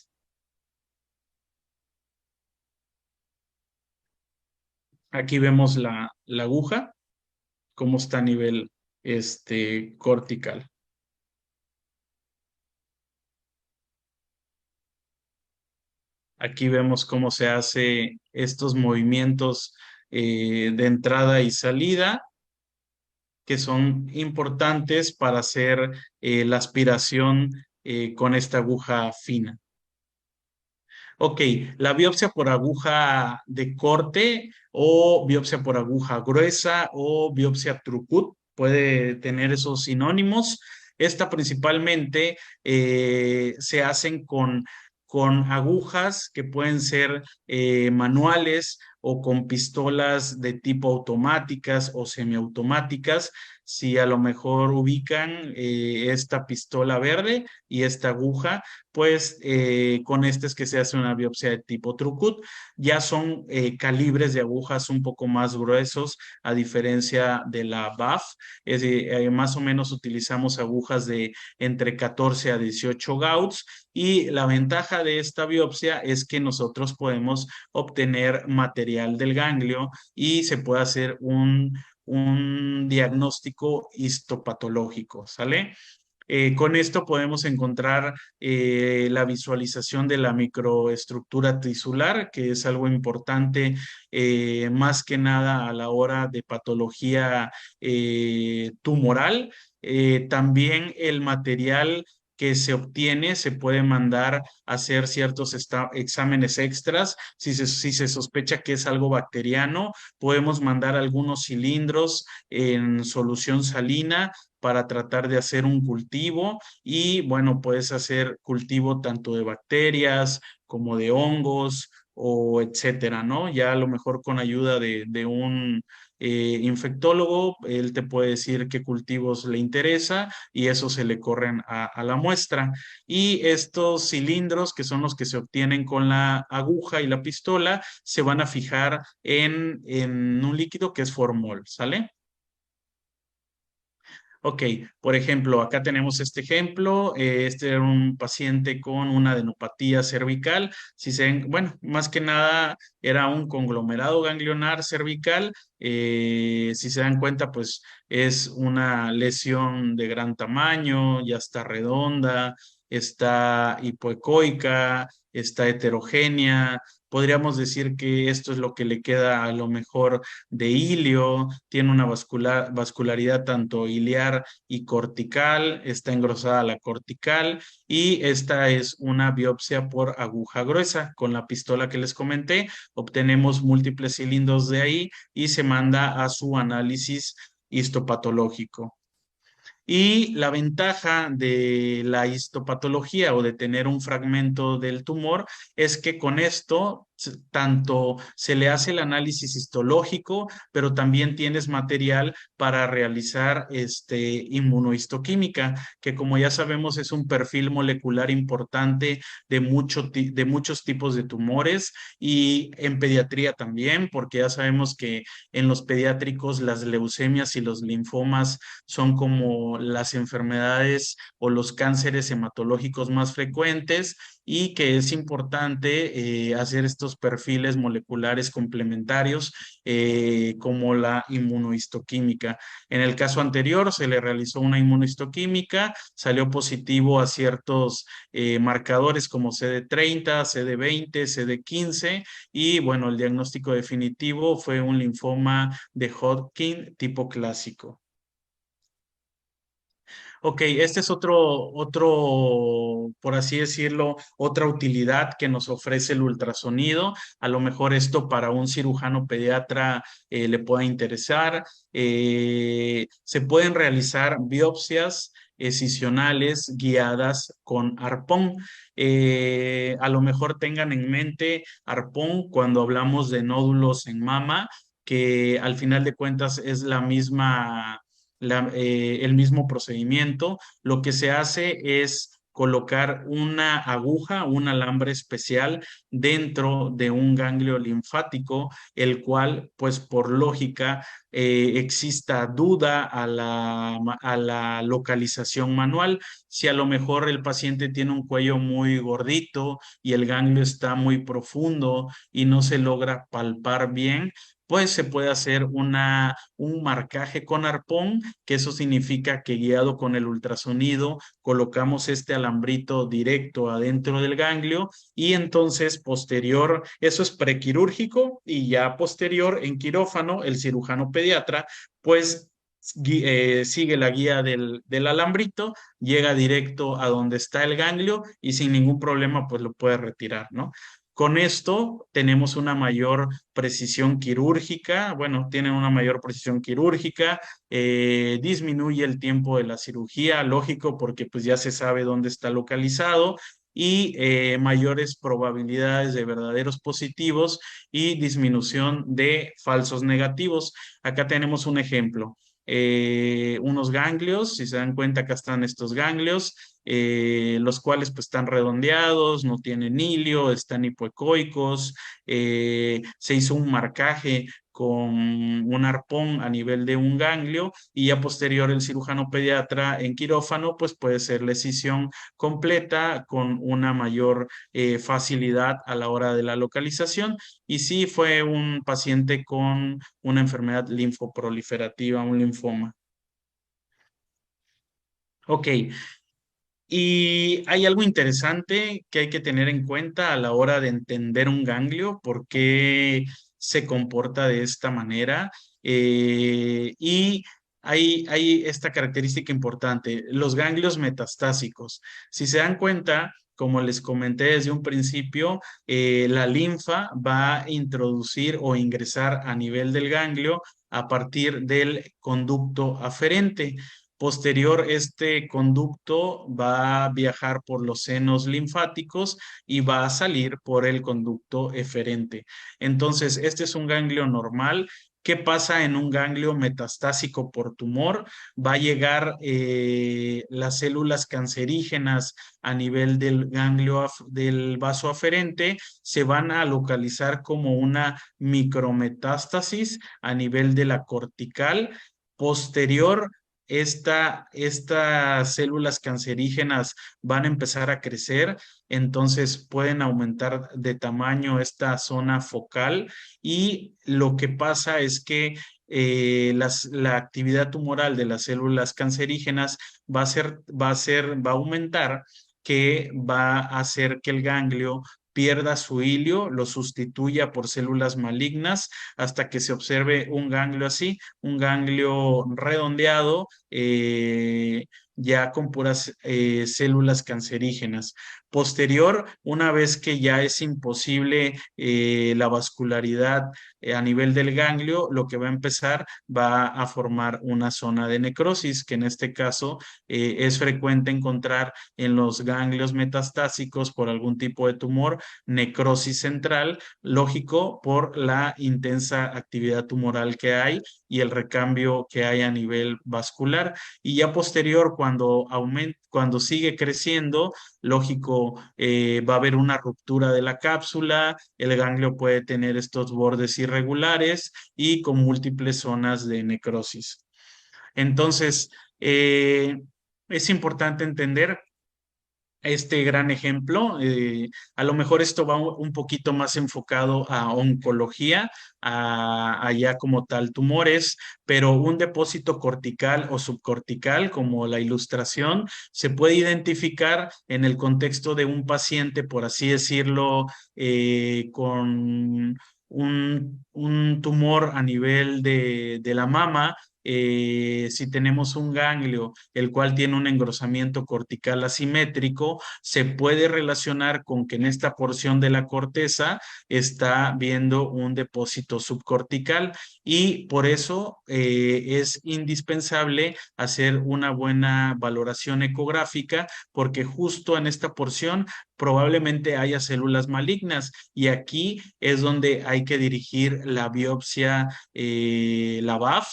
Aquí vemos la aguja, cómo está a nivel cortical. Aquí vemos cómo se hace estos movimientos de entrada y salida que son importantes para hacer la aspiración con esta aguja fina. Ok, la biopsia por aguja de corte o biopsia por aguja gruesa o biopsia Trucut puede tener esos sinónimos. Esta principalmente se hacen con agujas que pueden ser manuales o con pistolas de tipo automáticas o semiautomáticas. Si a lo mejor ubican esta pistola verde y esta aguja, pues con este es que se hace una biopsia de tipo Trucut. Ya son calibres de agujas un poco más gruesos a diferencia de la BAF. Es decir, más o menos utilizamos agujas de entre 14 a 18 gauss y la ventaja de esta biopsia es que nosotros podemos obtener material del ganglio y se puede hacer un diagnóstico histopatológico, ¿sale? Con esto podemos encontrar la visualización de la microestructura tisular, que es algo importante más que nada a la hora de patología tumoral. También el material que se obtiene se puede mandar a hacer ciertos exámenes extras. Si se sospecha que es algo bacteriano, podemos mandar algunos cilindros en solución salina para tratar de hacer un cultivo y bueno, puedes hacer cultivo tanto de bacterias como de hongos o etcétera, ¿no? Ya a lo mejor con ayuda de un infectólogo, él te puede decir qué cultivos le interesa y eso se le corren a la muestra. Y estos cilindros, que son los que se obtienen con la aguja y la pistola, se van a fijar en un líquido que es formol, ¿sale? Ok, por ejemplo, acá tenemos este ejemplo. Este era un paciente con una adenopatía cervical. Bueno, más que nada era un conglomerado ganglionar cervical. Si se dan cuenta, pues es una lesión de gran tamaño, ya está redonda, está hipoecoica, está heterogénea. Podríamos decir que esto es lo que le queda a lo mejor de ilio, tiene una vascularidad tanto iliar y cortical, está engrosada la cortical y esta es una biopsia por aguja gruesa. Con la pistola que les comenté, obtenemos múltiples cilindros de ahí y se manda a su análisis histopatológico. Y la ventaja de la histopatología o de tener un fragmento del tumor es que con esto tanto se le hace el análisis histológico, pero también tienes material para realizar inmunohistoquímica, que como ya sabemos es un perfil molecular importante de muchos tipos de tumores y en pediatría también, porque ya sabemos que en los pediátricos las leucemias y los linfomas son como las enfermedades o los cánceres hematológicos más frecuentes y que es importante hacer estos perfiles moleculares complementarios como la inmunohistoquímica. En el caso anterior se le realizó una inmunohistoquímica, salió positivo a ciertos marcadores como CD30, CD20, CD15 y bueno, el diagnóstico definitivo fue un linfoma de Hodgkin tipo clásico. Ok, este es por así decirlo, otra utilidad que nos ofrece el ultrasonido. A lo mejor esto para un cirujano pediatra le pueda interesar. Se pueden realizar biopsias escisionales guiadas con arpón. A lo mejor tengan en mente arpón cuando hablamos de nódulos en mama, que al final de cuentas es la misma el mismo procedimiento. Lo que se hace es colocar una aguja, un alambre especial dentro de un ganglio linfático, el cual, pues por lógica, exista duda a la localización manual. Si a lo mejor el paciente tiene un cuello muy gordito y el ganglio está muy profundo y no se logra palpar bien, pues se puede hacer un marcaje con arpón, que eso significa que guiado con el ultrasonido colocamos este alambrito directo adentro del ganglio y entonces posterior, eso es prequirúrgico y ya posterior en quirófano, el cirujano pediatra pues sigue la guía del alambrito, llega directo a donde está el ganglio y sin ningún problema pues lo puede retirar, ¿no? Con esto tenemos una mayor precisión quirúrgica, bueno, tienen una mayor precisión quirúrgica, disminuye el tiempo de la cirugía, lógico, porque pues ya se sabe dónde está localizado y mayores probabilidades de verdaderos positivos y disminución de falsos negativos. Acá tenemos un ejemplo. Unos ganglios, si se dan cuenta, acá están estos ganglios, los cuales pues están redondeados, no tienen hilio, están hipoecoicos, se hizo un marcaje con un arpón a nivel de un ganglio y a posterior el cirujano pediatra en quirófano pues puede ser la escisión completa con una mayor facilidad a la hora de la localización y sí fue un paciente con una enfermedad linfoproliferativa, un linfoma. Ok, y hay algo interesante que hay que tener en cuenta a la hora de entender un ganglio, por qué se comporta de esta manera. Y hay esta característica importante, los ganglios metastásicos. Si se dan cuenta, como les comenté desde un principio, la linfa va a introducir o ingresar a nivel del ganglio a partir del conducto aferente. Posterior, este conducto va a viajar por los senos linfáticos y va a salir por el conducto eferente. Entonces, este es un ganglio normal. ¿Qué pasa en un ganglio metastásico por tumor? Va a llegar las células cancerígenas a nivel del ganglio del vaso aferente, se van a localizar como una micrometástasis a nivel de la cortical. Posterior estas células cancerígenas van a empezar a crecer, entonces pueden aumentar de tamaño esta zona focal y lo que pasa es que la actividad tumoral de las células cancerígenas va a aumentar, que va a hacer que el ganglio pierda su hilio, lo sustituya por células malignas hasta que se observe un ganglio así, un ganglio redondeado, ya con puras células cancerígenas. Posterior, una vez que ya es imposible la vascularidad a nivel del ganglio, lo que va a empezar va a formar una zona de necrosis, que en este caso es frecuente encontrar en los ganglios metastásicos por algún tipo de tumor, necrosis central, lógico por la intensa actividad tumoral que hay y el recambio que hay a nivel vascular. Y ya posterior, cuando sigue creciendo, lógico, va a haber una ruptura de la cápsula, el ganglio puede tener estos bordes irregulares y con múltiples zonas de necrosis. Entonces, es importante entender este gran ejemplo. A lo mejor esto va un poquito más enfocado a oncología, a ya como tal tumores, pero un depósito cortical o subcortical, como la ilustración, se puede identificar en el contexto de un paciente, por así decirlo, con un tumor a nivel de la mama. Si tenemos un ganglio el cual tiene un engrosamiento cortical asimétrico, se puede relacionar con que en esta porción de la corteza está viendo un depósito subcortical y por eso es indispensable hacer una buena valoración ecográfica porque justo en esta porción probablemente haya células malignas y aquí es donde hay que dirigir la biopsia, la BAF,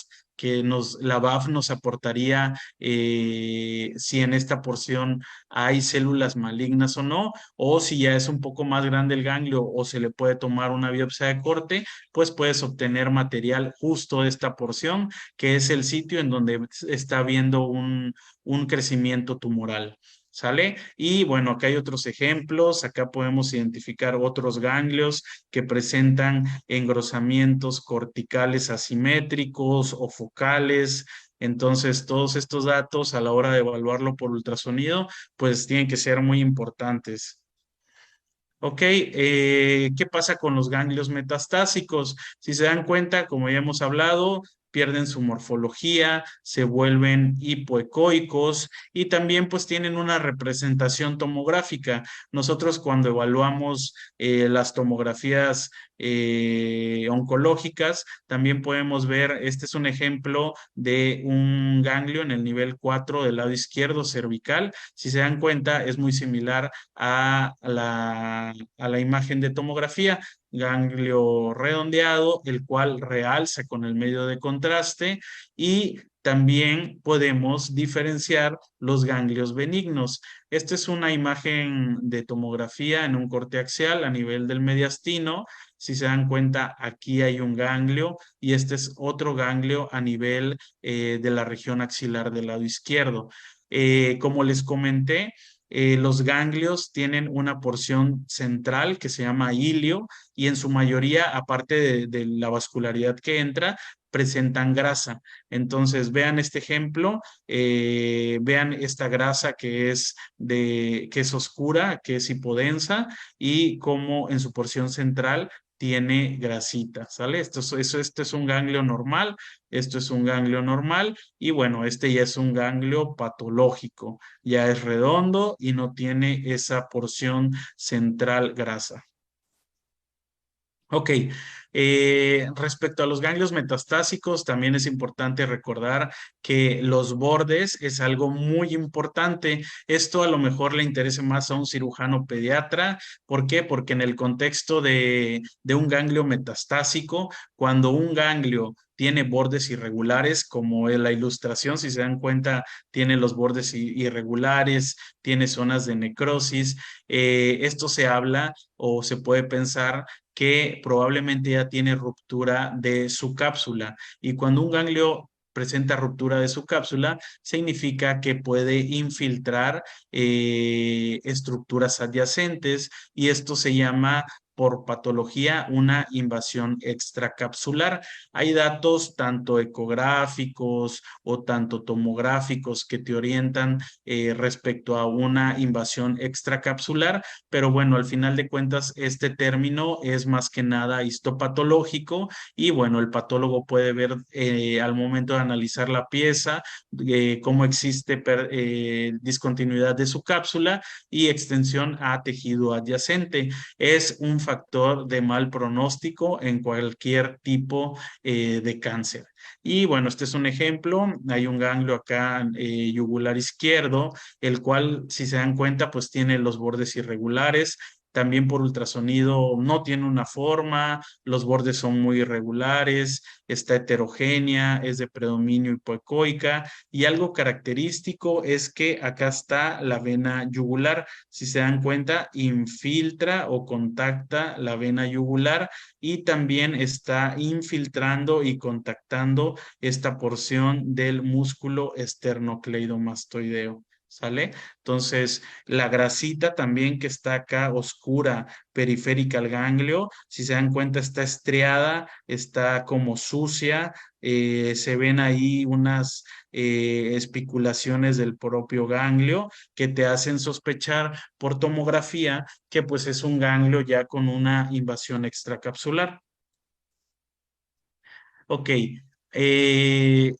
la BAF nos aportaría si en esta porción hay células malignas o no, o si ya es un poco más grande el ganglio o se le puede tomar una biopsia de corte, pues puedes obtener material justo de esta porción, que es el sitio en donde está habiendo un crecimiento tumoral. ¿Sale? Y bueno, acá hay otros ejemplos, acá podemos identificar otros ganglios que presentan engrosamientos corticales asimétricos o focales. Entonces, todos estos datos a la hora de evaluarlo por ultrasonido, pues tienen que ser muy importantes. Ok, ¿qué pasa con los ganglios metastásicos? Si se dan cuenta, como ya hemos hablado, pierden su morfología, se vuelven hipoecoicos y también pues tienen una representación tomográfica. Nosotros cuando evaluamos las tomografías oncológicas, también podemos ver, este es un ejemplo de un ganglio en el nivel 4 del lado izquierdo cervical. Si se dan cuenta, es muy similar a la imagen de tomografía, ganglio redondeado, el cual realza con el medio de contraste y también podemos diferenciar los ganglios benignos. Esta es una imagen de tomografía en un corte axial a nivel del mediastino. Si se dan cuenta, aquí hay un ganglio y este es otro ganglio a nivel de la región axilar del lado izquierdo. Como les comenté, los ganglios tienen una porción central que se llama ilio y en su mayoría, aparte de la vascularidad que entra, presentan grasa. Entonces, vean este ejemplo, vean esta grasa que es oscura, que es hipodensa y como en su porción central tiene grasita, ¿sale? Esto es un ganglio normal, esto es un ganglio normal y bueno, este ya es un ganglio patológico, ya es redondo y no tiene esa porción central grasa. Ok, respecto a los ganglios metastásicos, también es importante recordar que los bordes es algo muy importante. Esto a lo mejor le interesa más a un cirujano pediatra. ¿Por qué? Porque en el contexto de un ganglio metastásico, cuando un ganglio tiene bordes irregulares, como en la ilustración, si se dan cuenta, tiene los bordes irregulares, tiene zonas de necrosis. Esto se habla o se puede pensar que probablemente ya tiene ruptura de su cápsula. Y cuando un ganglio presenta ruptura de su cápsula, significa que puede infiltrar estructuras adyacentes y esto se llama por patología una invasión extracapsular. Hay datos tanto ecográficos o tanto tomográficos que te orientan respecto a una invasión extracapsular, pero bueno, al final de cuentas, este término es más que nada histopatológico y bueno, el patólogo puede ver al momento de analizar la pieza cómo existe discontinuidad de su cápsula y extensión a tejido adyacente. Es un factor de mal pronóstico en cualquier tipo de cáncer. Y bueno, este es un ejemplo. Hay un ganglio acá yugular izquierdo el cual, si se dan cuenta, pues tiene los bordes irregulares. También por ultrasonido no tiene una forma, los bordes son muy irregulares, está heterogénea, es de predominio hipoecoica y algo característico es que acá está la vena yugular. Si se dan cuenta, infiltra o contacta la vena yugular y también está infiltrando y contactando esta porción del músculo esternocleidomastoideo. ¿Sale? Entonces, la grasita también que está acá oscura, periférica al ganglio, si se dan cuenta, está estriada, está como sucia, se ven ahí unas espiculaciones del propio ganglio que te hacen sospechar por tomografía que pues es un ganglio ya con una invasión extracapsular. Ok. eh,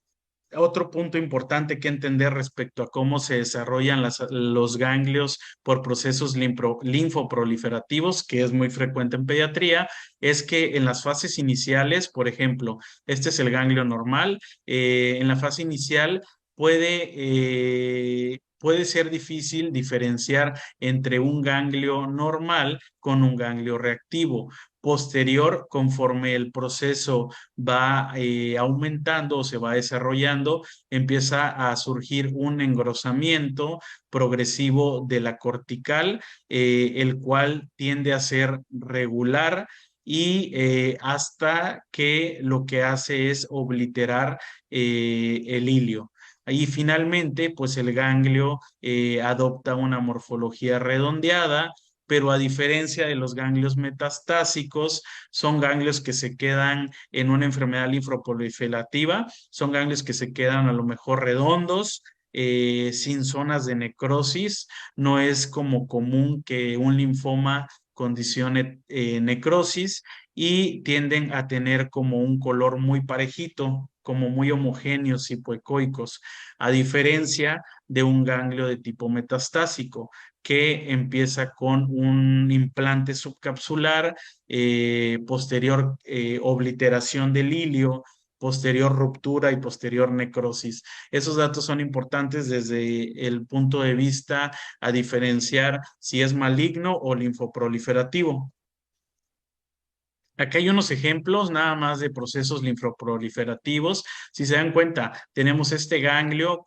Otro punto importante que entender respecto a cómo se desarrollan los ganglios por procesos linfoproliferativos, que es muy frecuente en pediatría, es que en las fases iniciales, por ejemplo, este es el ganglio normal, en la fase inicial puede ser difícil diferenciar entre un ganglio normal con un ganglio reactivo. Posterior, conforme el proceso va aumentando o se va desarrollando, empieza a surgir un engrosamiento progresivo de la cortical, el cual tiende a ser regular y hasta que lo que hace es obliterar el hilio. Y finalmente, pues el ganglio adopta una morfología redondeada, pero a diferencia de los ganglios metastásicos, son ganglios que se quedan en una enfermedad linfoproliferativa, son ganglios que se quedan a lo mejor redondos, sin zonas de necrosis. No es como común que un linfoma condicione necrosis y tienden a tener como un color muy parejito, como muy homogéneos y hipoecoicos, a diferencia de un ganglio de tipo metastásico que empieza con un implante subcapsular, posterior obliteración del hilio, posterior ruptura y posterior necrosis. Esos datos son importantes desde el punto de vista a diferenciar si es maligno o linfoproliferativo. Acá hay unos ejemplos nada más de procesos linfoproliferativos. Si se dan cuenta, tenemos este ganglio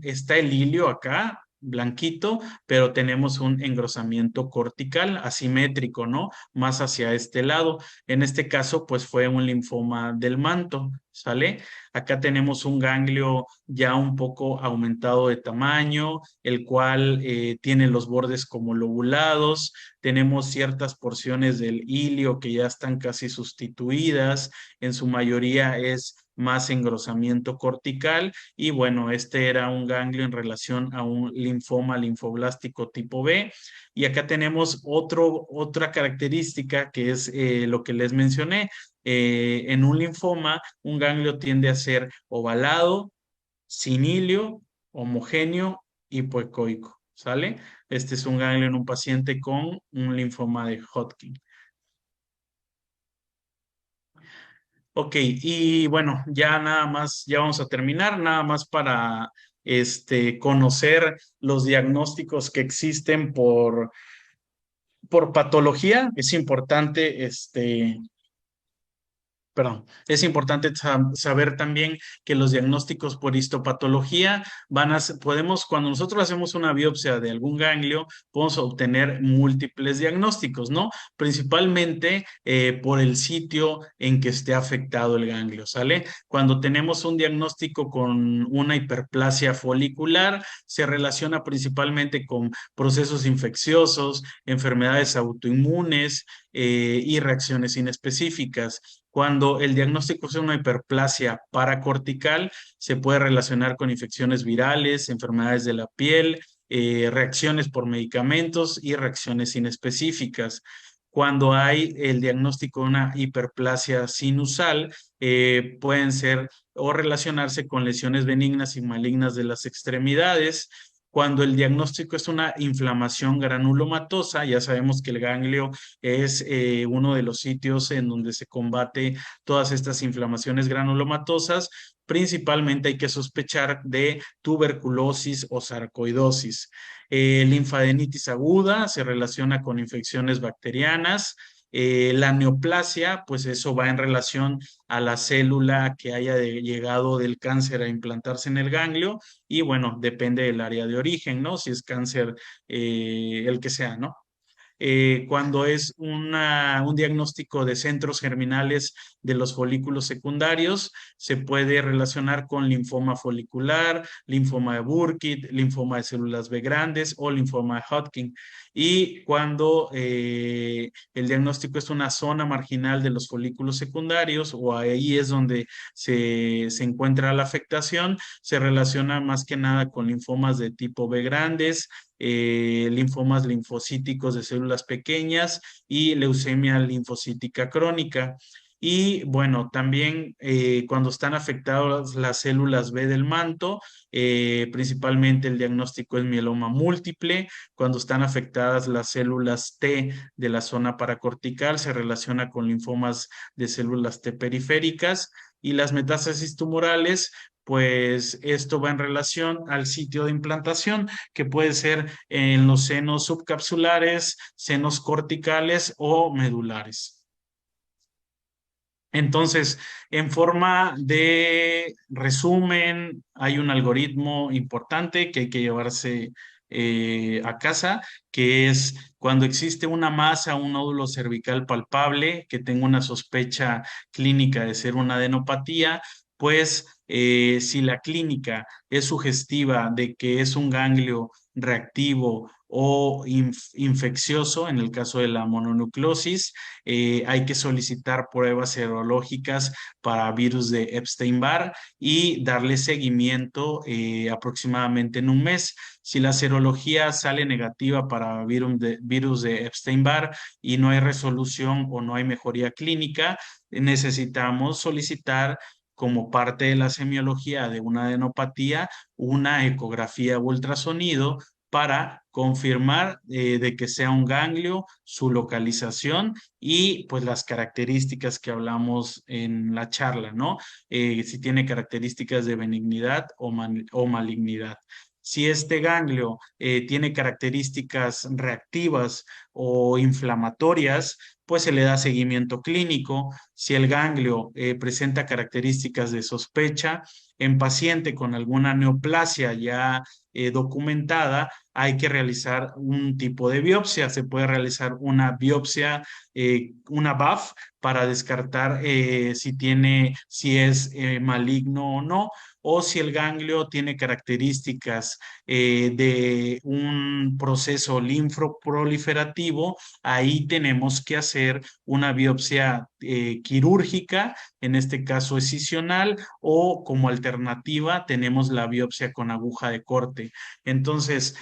está el hilio acá, blanquito, pero tenemos un engrosamiento cortical asimétrico, ¿no? Más hacia este lado. En este caso, pues fue un linfoma del manto, ¿sale? Acá tenemos un ganglio ya un poco aumentado de tamaño, el cual tiene los bordes como lobulados. Tenemos ciertas porciones del hilio que ya están casi sustituidas, en su mayoría es más engrosamiento cortical y bueno, este era un ganglio en relación a un linfoma linfoblástico tipo B. Y acá tenemos otra característica que es lo que les mencioné. En un linfoma, un ganglio tiende a ser ovalado, sin hilio, homogéneo, hipoecoico, ¿sale? Este es un ganglio en un paciente con un linfoma de Hodgkin. Ok, y bueno, ya nada más, ya vamos a terminar, nada más para conocer los diagnósticos que existen por patología. Es importante perdón, es importante saber también que los diagnósticos por histopatología cuando nosotros hacemos una biopsia de algún ganglio, podemos obtener múltiples diagnósticos, ¿no? Principalmente por el sitio en que esté afectado el ganglio, ¿sale? Cuando tenemos un diagnóstico con una hiperplasia folicular, se relaciona principalmente con procesos infecciosos, enfermedades autoinmunes y reacciones inespecíficas. Cuando el diagnóstico es una hiperplasia paracortical, se puede relacionar con infecciones virales, enfermedades de la piel, reacciones por medicamentos y reacciones inespecíficas. Cuando hay el diagnóstico de una hiperplasia sinusal, pueden ser o relacionarse con lesiones benignas y malignas de las extremidades. Cuando el diagnóstico es una inflamación granulomatosa, ya sabemos que el ganglio es uno de los sitios en donde se combate todas estas inflamaciones granulomatosas. Principalmente hay que sospechar de tuberculosis o sarcoidosis. Linfadenitis aguda se relaciona con infecciones bacterianas. La neoplasia, pues eso va en relación a la célula que haya llegado del cáncer a implantarse en el ganglio y bueno, depende del área de origen, ¿no? Si es cáncer, el que sea, ¿no? Cuando es un diagnóstico de centros germinales de los folículos secundarios, se puede relacionar con linfoma folicular, linfoma de Burkitt, linfoma de células B grandes o linfoma de Hodgkin. Y cuando el diagnóstico es una zona marginal de los folículos secundarios o ahí es donde se encuentra la afectación, se relaciona más que nada con linfomas de tipo B grandes, linfomas linfocíticos de células pequeñas y leucemia linfocítica crónica. Y bueno, también cuando están afectadas las células B del manto, principalmente el diagnóstico es mieloma múltiple. Cuando están afectadas las células T de la zona paracortical, se relaciona con linfomas de células T periféricas. Y las metástasis tumorales, pues esto va en relación al sitio de implantación, que puede ser en los senos subcapsulares, senos corticales o medulares. Entonces, en forma de resumen, hay un algoritmo importante que hay que llevarse a casa, que es cuando existe una masa, un nódulo cervical palpable que tenga una sospecha clínica de ser una adenopatía, pues si la clínica es sugestiva de que es un ganglio reactivo o infeccioso, en el caso de la mononucleosis, hay que solicitar pruebas serológicas para virus de Epstein-Barr y darle seguimiento aproximadamente en un mes. Si la serología sale negativa para virus de Epstein-Barr y no hay resolución o no hay mejoría clínica, necesitamos solicitar como parte de la semiología de una adenopatía, una ecografía ultrasonido para confirmar de que sea un ganglio, su localización y pues las características que hablamos en la charla, ¿no? Si tiene características de benignidad o malignidad. Si este ganglio tiene características reactivas o inflamatorias, pues se le da seguimiento clínico. Si el ganglio presenta características de sospecha, en paciente con alguna neoplasia ya documentada, hay que realizar un tipo de biopsia. Se puede realizar una biopsia, una BAF, para descartar si es maligno o no, o si el ganglio tiene características de un proceso linfoproliferativo, ahí tenemos que hacer una biopsia quirúrgica, en este caso escisional, o como alternativa tenemos la biopsia con aguja de corte. Entonces,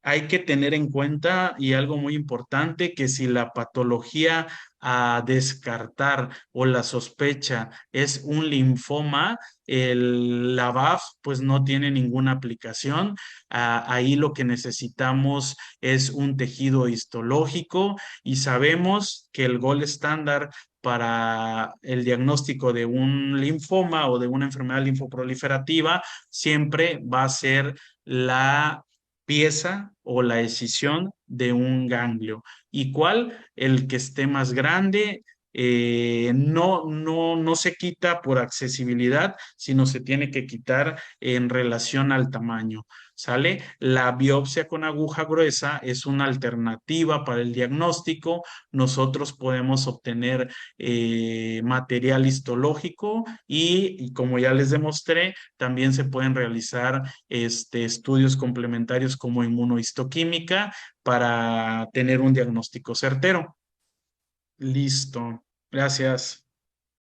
hay que tener en cuenta y algo muy importante, que si la patología a descartar o la sospecha es un linfoma, la BAF pues no tiene ninguna aplicación. Ahí lo que necesitamos es un tejido histológico y sabemos que el gol estándar para el diagnóstico de un linfoma o de una enfermedad linfoproliferativa siempre va a ser la pieza o la escisión de un ganglio. ¿Y cuál? El que esté más grande. No se quita por accesibilidad, sino se tiene que quitar en relación al tamaño. ¿Sale? La biopsia con aguja gruesa es una alternativa para el diagnóstico. Nosotros podemos obtener material histológico y como ya les demostré, también se pueden realizar estudios complementarios como inmunohistoquímica para tener un diagnóstico certero. Listo. Gracias.